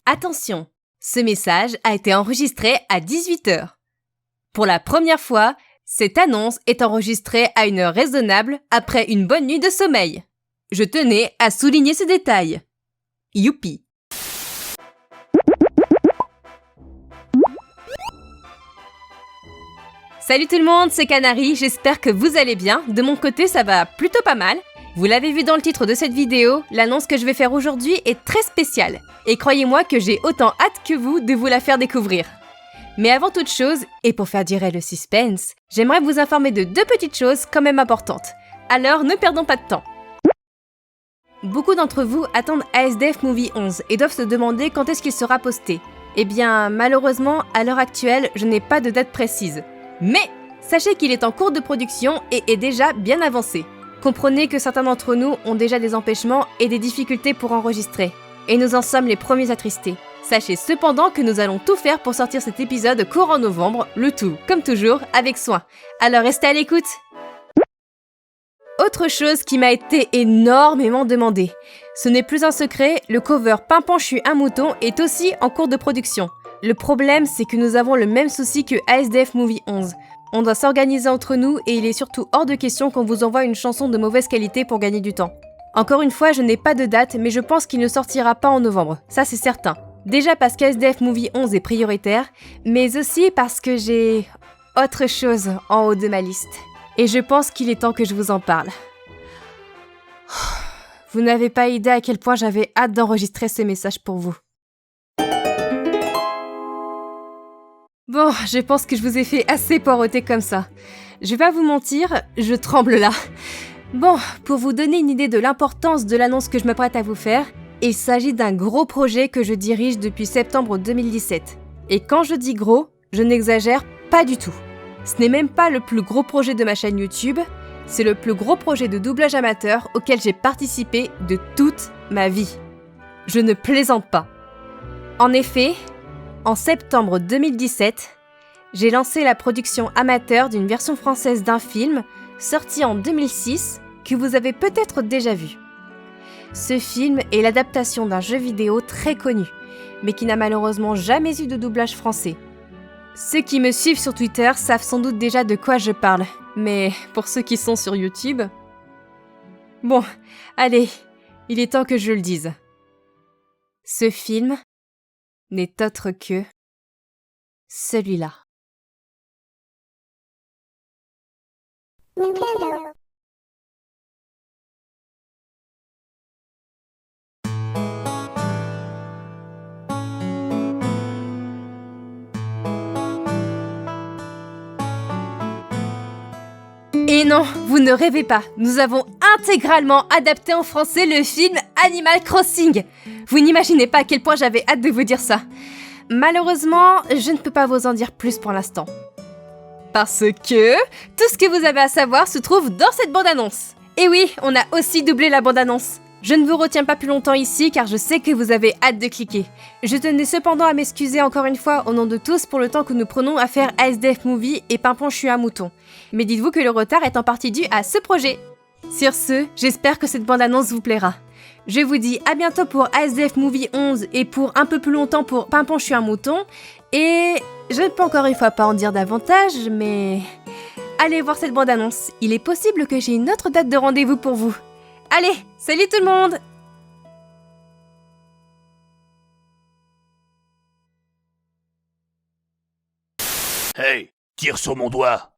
Attention, ce message a été enregistré à 18h. Pour la première fois, cette annonce est enregistrée à une heure raisonnable après une bonne nuit de sommeil. Je tenais à souligner ce détail. Youpi! Salut tout le monde, c'est Canary, j'espère que vous allez bien. De mon côté, ça va plutôt pas mal. Vous l'avez vu dans le titre de cette vidéo, l'annonce que je vais faire aujourd'hui est très spéciale. Et croyez-moi que j'ai autant hâte que vous de vous la faire découvrir. Mais avant toute chose, et pour faire durer le suspense, j'aimerais vous informer de deux petites choses quand même importantes. Alors ne perdons pas de temps. Beaucoup d'entre vous attendent ASDF Movie 11 et doivent se demander quand est-ce qu'il sera posté. Eh bien, malheureusement, à l'heure actuelle, je n'ai pas de date précise. Mais sachez qu'il est en cours de production et est déjà bien avancé. Comprenez que certains d'entre nous ont déjà des empêchements et des difficultés pour enregistrer. Et nous en sommes les premiers attristés. Sachez cependant que nous allons tout faire pour sortir cet épisode courant novembre, le tout, comme toujours, avec soin. Alors restez à l'écoute! Autre chose qui m'a été énormément demandée. Ce n'est plus un secret, le cover Pimpon, je suis un mouton est aussi en cours de production. Le problème, c'est que nous avons le même souci que ASDF Movie 11. On doit s'organiser entre nous et il est surtout hors de question qu'on vous envoie une chanson de mauvaise qualité pour gagner du temps. Encore une fois, je n'ai pas de date, mais je pense qu'il ne sortira pas en novembre, ça c'est certain. Déjà parce qu'ASDF Movie 11 est prioritaire, mais aussi parce que j'ai autre chose en haut de ma liste. Et je pense qu'il est temps que je vous en parle. Vous n'avez pas idée à quel point j'avais hâte d'enregistrer ce message pour vous. Bon, je pense que je vous ai fait assez poireauter comme ça. Je vais pas vous mentir, je tremble là. Bon, pour vous donner une idée de l'importance de l'annonce que je m'apprête à vous faire, il s'agit d'un gros projet que je dirige depuis septembre 2017. Et quand je dis gros, je n'exagère pas du tout. Ce n'est même pas le plus gros projet de ma chaîne YouTube, c'est le plus gros projet de doublage amateur auquel j'ai participé de toute ma vie. Je ne plaisante pas. En effet, en septembre 2017, j'ai lancé la production amateur d'une version française d'un film sorti en 2006 que vous avez peut-être déjà vu. Ce film est l'adaptation d'un jeu vidéo très connu, mais qui n'a malheureusement jamais eu de doublage français. Ceux qui me suivent sur Twitter savent sans doute déjà de quoi je parle, mais pour ceux qui sont sur YouTube... Bon, allez, il est temps que je le dise. Ce film n'est autre que celui-là. Nintendo. Et non, vous ne rêvez pas, nous avons intégralement adapté en français le film Animal Crossing. Vous n'imaginez pas à quel point j'avais hâte de vous dire ça. Malheureusement, je ne peux pas vous en dire plus pour l'instant. Parce que tout ce que vous avez à savoir se trouve dans cette bande-annonce. Et oui, on a aussi doublé la bande-annonce. Je ne vous retiens pas plus longtemps ici car je sais que vous avez hâte de cliquer. Je tenais cependant à m'excuser encore une fois au nom de tous pour le temps que nous prenons à faire ASDF Movie et Pimpon, je suis un mouton. Mais dites-vous que le retard est en partie dû à ce projet. Sur ce, j'espère que cette bande-annonce vous plaira. Je vous dis à bientôt pour ASDF Movie 11 et pour un peu plus longtemps pour Pimpon, je suis un mouton. Et je ne peux encore une fois pas en dire davantage, mais... allez voir cette bande-annonce. Il est possible que j'ai une autre date de rendez-vous pour vous. Allez, salut tout le monde! Hey, tire sur mon doigt!